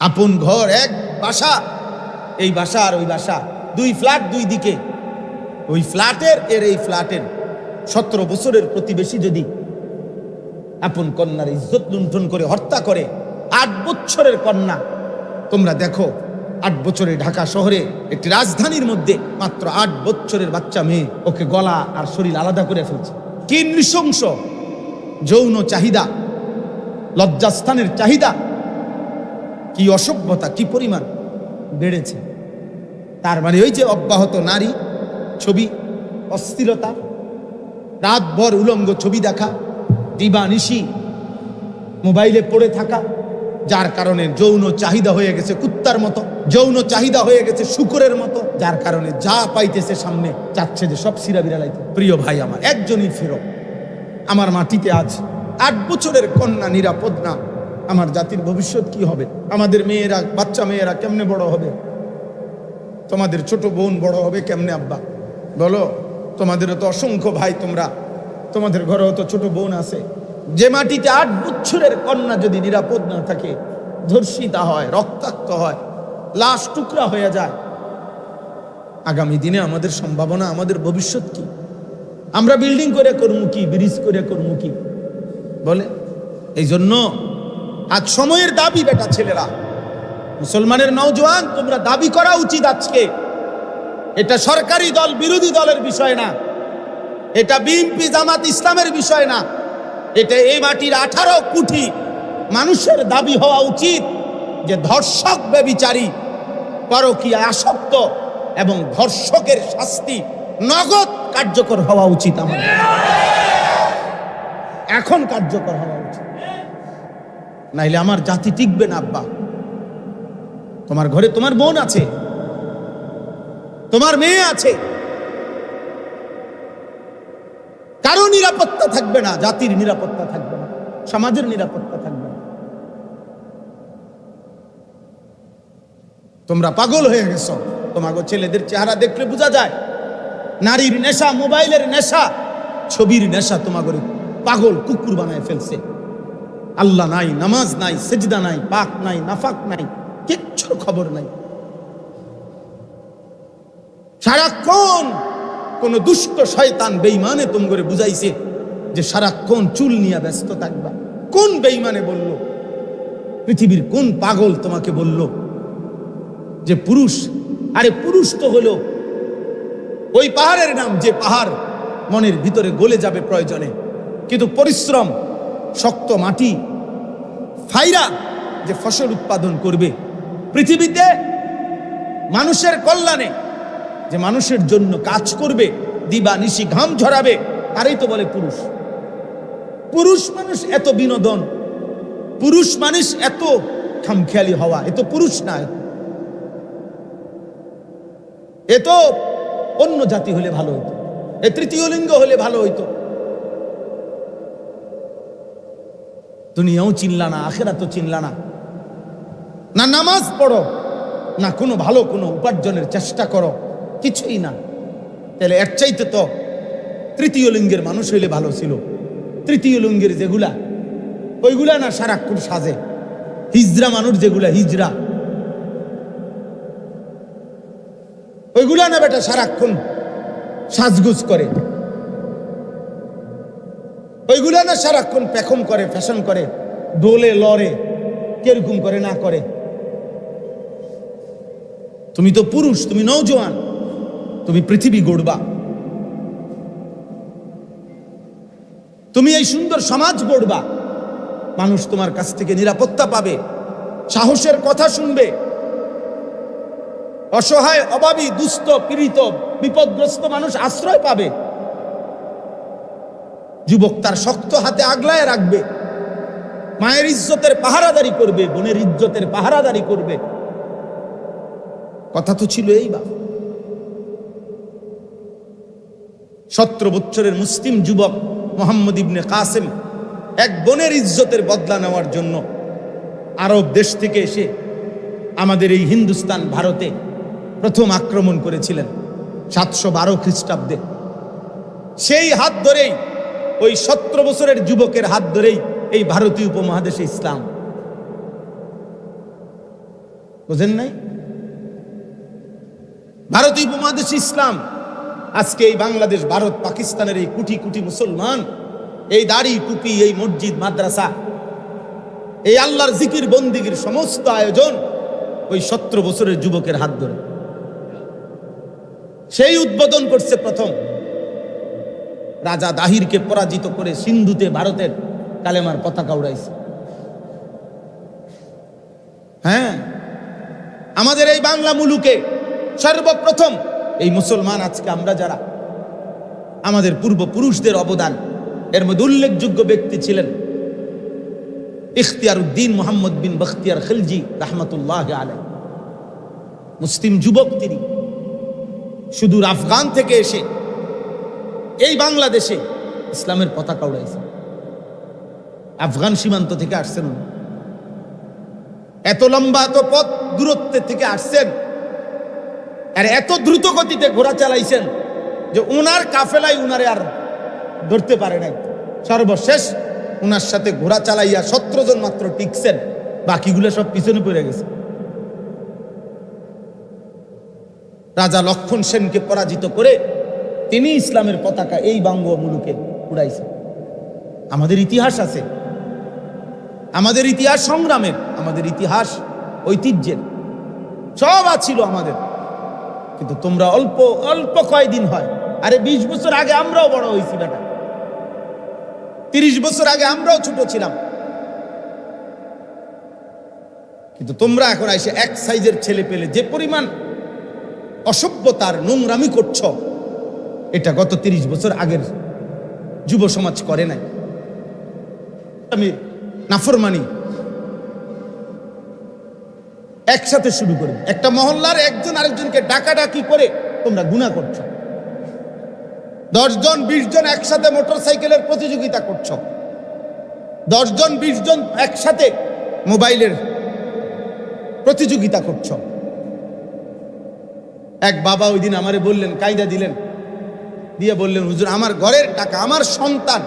আপন ঘর, এক বাসা, এই বাসা আর ওই বাসা, দুই ফ্ল্যাট দুই দিকে, ওই ফ্ল্যাটের এই ফ্ল্যাটের 17 বছরের প্রতিবেশী যদি আপন কন্যার ইজ্জত লুণ্ঠন করে হত্যা করে, 8 বছরের কন্যা, তোমরা দেখো 8 বছরে ঢাকা শহরে একটি রাজধানীর মধ্যে মাত্র 8 বছরের বাচ্চা মেয়ে, ওকে গলা আর শরীর আলাদা করে ফেলছে। কি নৃশংস যৌন চাহিদা, লজ্জাস্থানের চাহিদা, কি অসভ্যতা, কি পরিমাণ বেড়েছে। তার মানে ওই যে অব্যাহত নারী ছবি, অস্থিরতা, রাতভর উলঙ্গ ছবি দেখা, দিবানিশি মোবাইলে পড়ে থাকা, যার কারণে যৌন চাহিদা হয়ে গেছে কুত্তার মতো, যৌন চাহিদা হয়ে গেছে শুকুরের মতো, যার কারণে যা পাইতেছে সামনে চাচ্ছে যে সব সিরা বিড়ালাইতে। প্রিয় ভাই আমার, একজনই ফেরো। আমার মাটিতে আজ 8 বছরের কন্যা নিরাপদ না, আমার জাতির ভবিষ্যৎ কি হবে? আমাদের মেয়েরা, বাচ্চা মেয়েরা কেমনে বড় হবে? তোমাদের ছোট বোন বড় হবে কেমনে আব্বা? বলো, তোমাদেরও তো অসংখ্য ভাই, তোমাদের ঘরেও তো ছোট বোন আছে। যে মাটিতে 8 বছরের কন্যা যদি নিরাপদ না থাকে, ধর্ষিতা হয়, রক্তাক্ত হয়, লাশ টুকরা হয়ে যায়, আগামী দিনে আমাদের সম্ভাবনা, আমাদের ভবিষ্যৎ কি? আমরা বিল্ডিং করে করবো কি, ব্রিজ করে করবো কি? বলে এই জন্য আজ সময়ের দাবি, বেটা ছেলেরা, মুসলমানের নওজোয়ান, তোমরা দাবি করা উচিত আজকে। এটা সরকারি দল বিরোধী দলের বিষয় না, এটা বিএনপি জামাত ইসলামের বিষয় না, এটা এই মাটির 18 কোটি মানুষের দাবি হওয়া উচিত যে ধর্ষক, ব্যভিচারী, পরকীয়ায় আসক্ত এবং ধর্ষকের শাস্তি নগদ কার্যকর হওয়া উচিত। আমাদের এখন কার্যকর হওয়া উচিত, নাইলে আমার জাতি টিকবে না। আব্বা, তোমার ঘরে তোমার বোন আছে, তোমার মেয়ে আছে, কারো নিরাপত্তা থাকবে না, জাতির নিরাপত্তা থাকবে না, সমাজের নিরাপত্তা থাকবে না। তোমরা পাগল হয়ে গেছো। তোমাকে ছেলেদের চেহারা দেখলে বোঝা যায় নারীর নেশা, মোবাইলের নেশা, ছবির নেশা তোমাকে পাগল কুকুর বানায় ফেলছে। আল্লাহ নাই, নামাজ নাই, সেজদা নাই, পাক নাই, নাফাক নাই, কিচ্ছুর খবর নাই। সারাক্ষণ কোন দুষ্ট শয়তান বেঈমানে তোমাকে বুঝাইছে যে সারাক্ষণ চুল নিয়ে ব্যস্ত থাকবা। কোন বেঈমানে বলল? পৃথিবীর কোন পাগল তোমাকে বলল যে পুরুষ? আরে পুরুষ তো হলো ওই পাহাড়ের নাম, যে পাহাড় মনের ভিতরে গলে যাবে প্রয়োজনে, কিন্তু পরিশ্রম, শক্ত মাটি ফাইরা যে ফসল উৎপাদন করবে পৃথিবীতে, মানুষের কল্যাণে, যে মানুষের জন্য কাজ করবে, দিবা নিশি ঘাম ঝরাবে, তারই তো বলে পুরুষ। পুরুষ মানুষ এত বিনোদন, পুরুষ মানুষ এত খামখেয়ালি হওয়া, এ তো পুরুষ না, এ তো অন্য জাতি হলে ভালো হইতো, এ তৃতীয় লিঙ্গ হলে ভালো হইতো। দুনিয়াও চিনলা না, আখিরাতও চিনলা না, না নামাজ পড়ো, না কোনো ভালো কোনো উপার্জনের চেষ্টা করো, কিছুই না। তাহলে এর চাইতে তো তৃতীয় লিঙ্গের মানুষ হইলে ভালো ছিল। তৃতীয় লিঙ্গের যেগুলা, ওইগুলা না সারাক্ষণ সাজে, হিজরা মানুষ যেগুলা, হিজরা, ওইগুলা না বেটা সারাক্ষণ সাজগুজ করে, ওইগুলা না সারাক্ষণ পেখম করে, ফ্যাশন করে, দোলে লড়ে, কিরকম করে না করে। তুমি তো পুরুষ, তুমি নওজোয়ান, তুমি পৃথিবী গড়বা, তুমি এই সুন্দর সমাজ গড়বা, মানুষ তোমার কাছ থেকে নিরাপত্তা পাবে, সাহসের কথা শুনবে, অসহায়, অভাবী, দুস্থ, পীড়িত, বিপদগ্রস্ত মানুষ আশ্রয় পাবে। যুবক তার শক্ত হাতে আগলায় রাখবে, মায়ের ইজ্জতের পাহারাদারি করবে, বোনের ইজ্জতের পাহারাদারি করবে। কথা তো ছিল এই। বা 17 বছরের মুসলিম যুবক মোহাম্মদ ইবনে কাসেম এক বোনের ইজ্জতের বদলা নেওয়ার জন্য আরব দেশ থেকে এসে আমাদের এই হিন্দুস্তান, ভারতে প্রথম আক্রমণ করেছিলেন 712 খ্রিস্টাব্দে। সেই হাত ধরেই, ওই 17 বছরের যুবকের হাত ধরেই এই ভারতীয় উপমহাদেশে ইসলাম। বুঝেন নাই? ভারতীয় উপমহাদেশ ইসলাম আজকে এই বাংলাদেশ, ভারত, পাকিস্তানের এই কোটি কোটি মুসলমান, এই দাড়ি টুপি, এই মসজিদ মাদ্রাসা, এই আল্লাহর জিকির বন্দিগির সমস্ত আয়োজন ওই 17 বছরের যুবকের হাত ধরে। সেই উদ্বোধন করছে প্রথম রাজা দাহিরকে পরাজিত করে সিন্ধুতে ভারতের কালেমার পতাকা উড়াইছে। হ্যাঁ, আমাদের এই বাংলা মুলুকে সর্বপ্রথম এই মুসলমান, আজকে আমরা যারা, আমাদের পূর্বপুরুষদের অবদান, এর মধ্যে উল্লেখযোগ্য ব্যক্তি ছিলেন ইখতিয়ার উদ্দিন মোহাম্মদ বিন বখতিয়ার খিলজি রাহমাতুল্লাহ আলাইহি। মুসলিম যুবক তিনি, সুদূর আফগান থেকে এসে এই বাংলাদেশে ইসলামের পতাকা উড়াইছেন। আফগান সীমান্ত থেকে আসছেন উনি, এত লম্বা এত পথ দূরত্বের থেকে আসছেন, আর এত দ্রুত গতিতে ঘোড়া চালাইছেন যে উনার কাফেলাই উনারে আর ধরতে পারে নাই। সর্বশেষ উনার সাথে ঘোড়া চালাইয়া 17 জন মাত্র টিকছেন, বাকিগুলো সব পিছনে পড়ে গেছে। রাজা লক্ষণ সেনকে পরাজিত করে তিনি ইসলামের পতাকা এই বাঙ্গ মুলুকে উড়াইছেন। আমাদের ইতিহাস আছে, আমাদের ইতিহাস সংগ্রামের, আমাদের ইতিহাস ঐতিহ্যের, সব আছিল আমাদের। কিন্তু তোমরা অল্প অল্প কয়দিন হয়, আরে 20 বছর আগে আমরাও বড় হয়েছি বেটা, 30 বছর আগে আমরাও ছোট ছিলাম, কিন্তু তোমরা এখন এসে এক সাইজের ছেলে পেলে যে পরিমাণ অসভ্যতার নোংরামি করছ, এটা গত 30 বছর আগের যুব সমাজ করে নাই। আমি নাফরমানি একসাথে শুরু করি, একটা মহল্লার একজন আরেকজনকে ডাকাডাকি করে তোমরা গুনাহ করছো। 10 জন 20 জন একসাথে মোটরসাইকেলের প্রতিযোগিতা করছো, 10 জন 20 জন একসাথে মোবাইলের প্রতিযোগিতা করছো। এক বাবা ওই দিন আমারে বললেন, কায়দা দিলেন, দিয়ে বললেন, হুজুর আমার ঘরের টাকা, আমার সন্তান,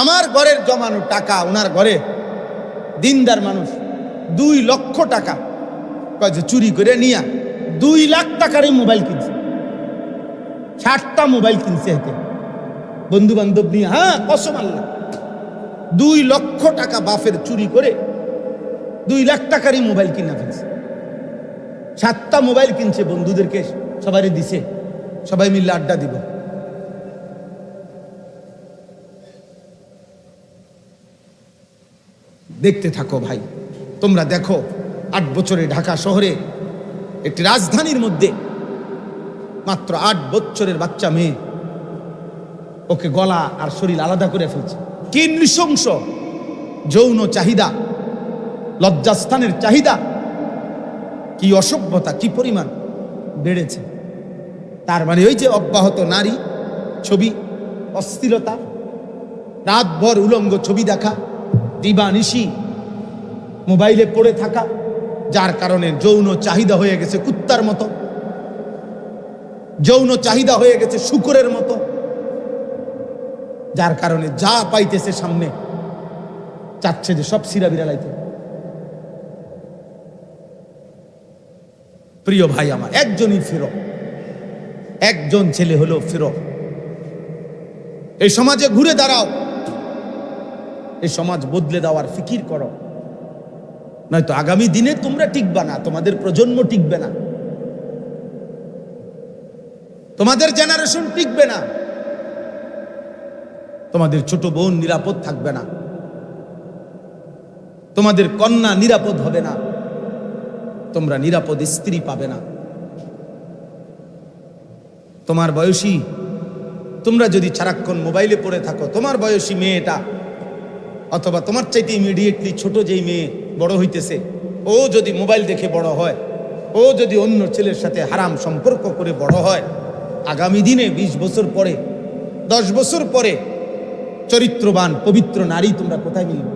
আমার ঘরের জমানো টাকা, ওনার ঘরে দিনদার মানুষ 2 লক্ষ টাকা চুরি করে নিয়ে 2 লাখ টাকারই মোবাইল কিনছে, 60টা মোবাইল কিনছে এতে বন্ধু বান্ধব নিয়ে। হ্যাঁ, কসম আল্লাহ, 2 লক্ষ টাকা বাফের চুরি করে 2 লাখ টাকারই মোবাইল কিনা ফেলছে। 7টা মোবাইল কিনছে, বন্ধুদেরকে সবারই দিছে, সবাই মিলে আড্ডা দিব। দেখতে থাকো ভাই, তোমরা দেখো 8 বছরে ঢাকা শহরে একটি রাজধানীর মধ্যে মাত্র 8 বছরের বাচ্চা মেয়ে, ওকে গলা আর শরীর আলাদা করে ফেলছে। কি নৃশংস যৌন চাহিদা, লজ্জাস্থানের চাহিদা, কি অসভ্যতা, কি পরিমাণ বেড়েছে। তার মানে ওই যে অব্যাহত নারী ছবি, অস্থিরতা, রাতভর উলঙ্গ ছবি দেখা, দিবানিশি মোবাইলে পড়ে থাকা, যার কারণে যৌন চাহিদা হয়ে গেছে কুত্তার মতো, যৌন চাহিদা হয়ে গেছে শুকরের মতো, যার কারণে যা পাইতেছে সামনে চাচ্ছে যে সব সিরা বিড়ালাইতে। প্রিয় ভাই আমার, একজনই ফেরো, একজন ছেলে হলো ফেরো। এই সমাজে ঘুরে দাঁড়াও, এই সমাজ বদলে দেওয়ার ফিকির করো, নয়তো আগামী দিনে তোমরা টিকবে না, তোমাদের প্রজন্ম টিকবে না, তোমাদের জেনারেশন টিকবে না, তোমাদের ছোট বোন নিরাপদ থাকবে না, তোমাদের কন্যা নিরাপদ হবে না, তোমরা নিরাপদ স্ত্রী পাবে না। তোমার বয়সী, তোমরা যদি সারাক্ষণ মোবাইলে পড়ে থাকো, তোমার বয়সী মেয়েটা অথবা তোমার চাইতে ইমিডিয়েটলি ছোট যেই মেয়ে বড় হইতেছে, ও যদি মোবাইল দেখে বড় হয়, ও যদি অন্য ছেলের সাথে হারাম সম্পর্ক করে বড় হয়, আগামী দিনে 20 বছর পরে, 10 বছর পরে চরিত্রবান পবিত্র নারী তোমরা কোথায় মিলবে?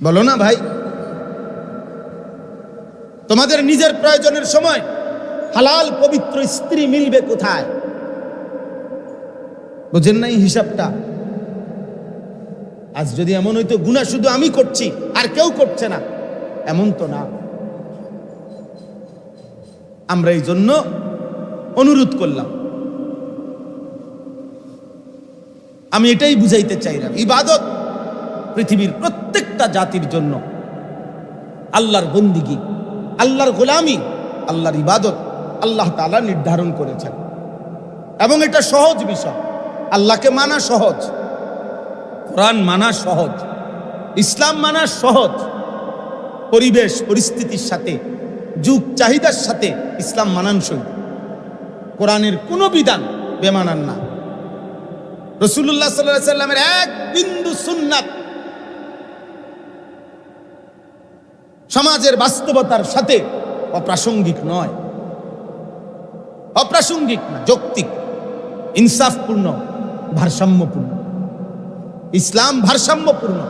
বলো না ভাই? তোমাদের নিজের প্রয়োজনের সময় হালাল পবিত্র স্ত্রী মিলবে কোথায়? বুঝেন নাই হিসাবটা? আজ যদি এমন হইতো গুনাহ শুধু আমি করছি আর কেউ করছে না, এমন তো না। আমরা এই জন্য অনুরোধ করলাম। আমি এটাই বুঝাইতে চাইলাম, ইবাদত পৃথিবীর প্রত্যেকটা জাতির জন্য আল্লাহর বন্দিগি, আল্লাহর গোলামি, আল্লাহর ইবাদত আল্লাহ তাআলা নির্ধারণ করেছেন এবং এটা সহজ বিষয়। আল্লাহকে মানা সহজ, কোরআন মানা সহজ, ইসলাম মানা সহজ। পরিবেশ পরিস্থিতির সাথে, যুগ চাহিদার সাথে ইসলাম মানানসই। কোরআনের কোনো বিধান বেমানান না। রাসূলুল্লাহ সাল্লাল্লাহু আলাইহি সাল্লামের এক বিন্দু সুন্নাত সমাজের বাস্তবতার সাথে অপ্রাসঙ্গিক নয়, অপ্রাসঙ্গিক না, যৌক্তিক, ইনসাফপূর্ণ, ভারসাম্যপূর্ণ। ইসলাম ভারসাম্যপূর্ণ।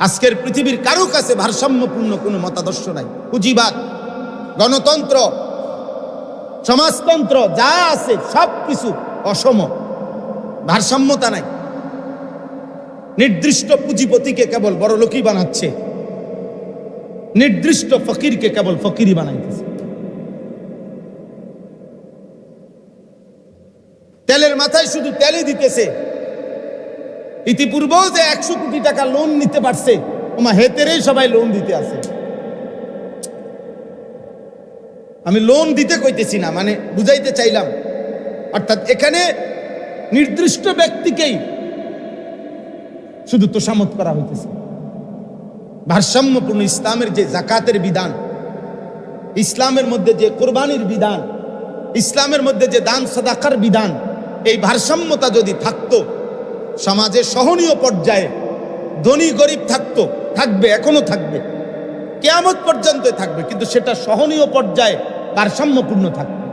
আজকের পৃথিবীর কারো কাছে ভারসাম্যপূর্ণ কোনো মতাদর্শ নাই। পুঁজিবাদ, গণতন্ত্র, সমাজতন্ত্র যা আছে সব কিছু অসম, ভারসাম্যতা নাই। নির্দিষ্ট পুঁজিপতিকে কেবল বড় লোকই বানাচ্ছে, নির্দিষ্ট ফকিরকে কেবল ফকিরই বানাইতেছে। তেলের মাথায় শুধু তেলই দিতেছে। ইতিপূর্বেও যে 100 কোটি টাকা লোন নিতে পারছে, ওমা হেতেরেই সবাই লোন দিতে আছে। আমি লোন দিতে কইতেছি না, মানে বুঝাইতে চাইলাম। অর্থাৎ এখানে নির্দিষ্ট ব্যক্তিকেই শুধু তোষামত করা হইতেছে। ভারসাম্যপূর্ণ ইসলামের যে যাকাতের বিধান, ইসলামের মধ্যে যে কোরবানির বিধান, ইসলামের মধ্যে যে দান সাদাকার বিধান, এই ভারসাম্যতা যদি থাকতো, সমাজে সহনীয় পর্যায়ে ধনী গরিব থাকতো, থাকবে, এখনো থাকবে, কিয়ামত পর্যন্ত থাকবে, কিন্তু সেটা সহনীয় পর্যায়ে ভারসাম্যপূর্ণ থাকবে।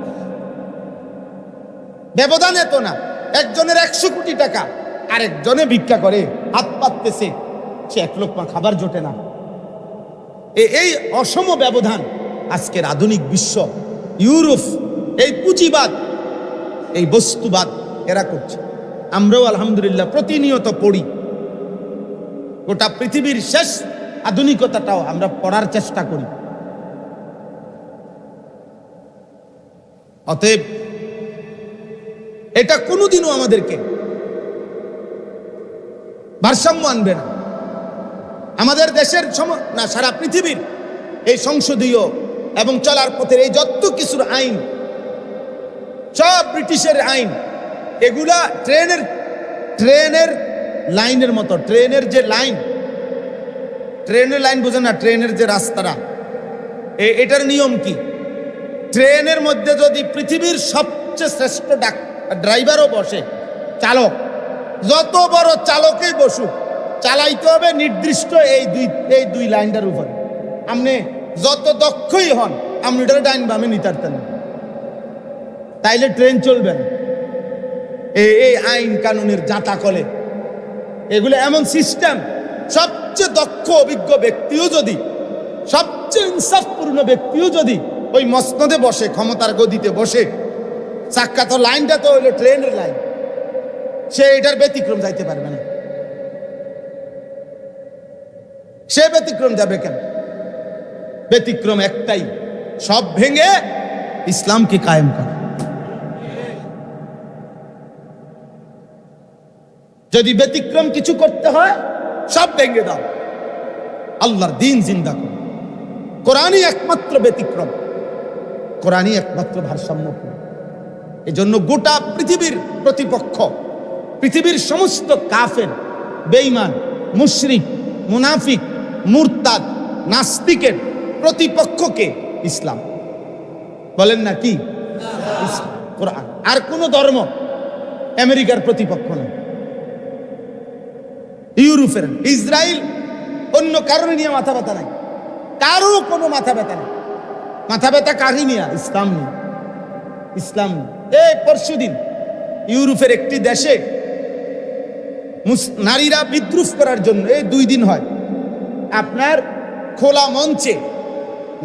ব্যবধান এত না, একজনের 100 কোটি টাকা, আরেকজনে ভিক্ষা করে হাত পাততেছে, সে 1 লোকমা খাবার জোটে না। এই অসম ব্যবধান আজকের আধুনিক বিশ্ব, ইউরোপ, এই পুঁজিবাদ, এই বস্তুবাদ এরা করছে। আমরাও আলহামদুলিল্লাহ প্রতিনিয়ত পড়ি। গোটা পৃথিবীর শেষ আধুনিকতাটাও আমরা পড়ার চেষ্টা করি। অতএব এটা কোনোদিনও আমাদেরকে ভারসাম্য আনবে না। আমাদের দেশের না, সারা পৃথিবীর এই সংসদীয় এবং চলার পথের এই যত কিছুর আইন, সব ব্রিটিশের আইন, এগুলা ট্রেনের লাইনের মতো। ট্রেনের যে লাইন, ট্রেনের লাইন বোঝেন না, ট্রেনের যে রাস্তাটা, এটার নিয়ম কি? ট্রেনের মধ্যে যদি পৃথিবীর সবচেয়ে শ্রেষ্ঠ ড্রাইভারও বসে, চালক, যত বড় চালকেই বসুক, চালাইতে হবে নির্দিষ্ট এই দুই লাইনটার উপর। আপনি যত দক্ষই হন, আপনি ওটার ডাইন বামে নিতে পারতেন না, তাইলে ট্রেন চলবে না। এই আইন কানুনের জাঁতাকলে এগুলো এমন সিস্টেম, সবচেয়ে দক্ষ অভিজ্ঞ ব্যক্তিও যদি, সবচেয়ে ইনসাফপূর্ণ ব্যক্তিও যদি ওই মসনদে বসে, ক্ষমতার গদিতে বসে, চাক্কা তো লাইনটা তো হইলো ট্রেনের লাইন, সে এটার ব্যতিক্রম যাইতে পারবে না। সে ব্যতিক্রম যাবে কেন? ব্যতিক্রম একটাই, সব ভেঙে ইসলামকে কায়েম করা। যদি ব্যতিক্রম কিছু করতে হয়, সব ভেঙে দাও, আল্লাহর দ্বীন জিন্দা করো। কোরআনই একমাত্র ব্যতিক্রম, কোরআনই একমাত্র ভারসাম্যপূর্ণ। এই জন্য গোটা পৃথিবীর প্রতিপক্ষ, পৃথিবীর সমস্ত কাফের, বেঈমান, মুশরিক, মুনাফিক, মুরতাদ, নাস্তিকের প্রতিপক্ষকে ইসলাম। বলেন না কি? কোরআন। আর কোন ধর্ম আমেরিকার প্রতিপক্ষ নয়, ইউরোপের, ইসরায়েল, অন্য কারণে নিয়ে মাথা ব্যথা নাই, কারো কোনো মাথা ব্যথা নেই। মাথা ব্যথা কাকে নিয়ে? ইসলাম নিয়ে। ইসলাম এই পরশুদিন ইউরোপের একটি দেশে নারীরা বিদ্রুপ করার জন্য, এই 2 দিন হয়, আপনার খোলা মঞ্চে,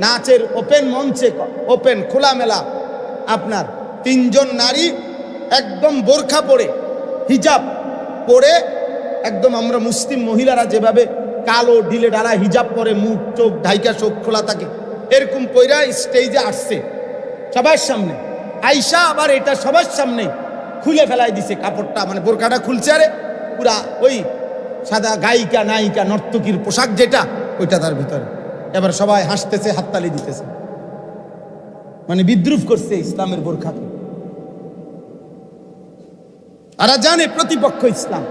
নাচের ওপেন মঞ্চে, ওপেন খোলামেলা, আপনার 3 জন নারী একদম বোরখা পরে, হিজাব পরে, একদম আমরা মুসলিম মহিলারা যেভাবে কালো ঢিলে ডালা হিজাব পরে, মুখ চোখ ঢাইকা চোখ খোলা থাকে, এরকম কইরা স্টেজে আসছে সবার সামনে। আইসা আবার এটা সবার সামনে খুলে ফেলাই দিছে কাপড়টা, মানে বোরকাটা খুলছে, আরে পুরা ওই সাদা গায়িকা নায়িকা নর্তকীর পোশাক যেটা, ওইটা তার ভিতরে। এবার সবাই হাসতেছে, হাততালি দিতেছে, মানে বিদ্রুপ করছে ইসলামের বোরখাকে। আর জানে প্রতিপক্ষ ইসলাম।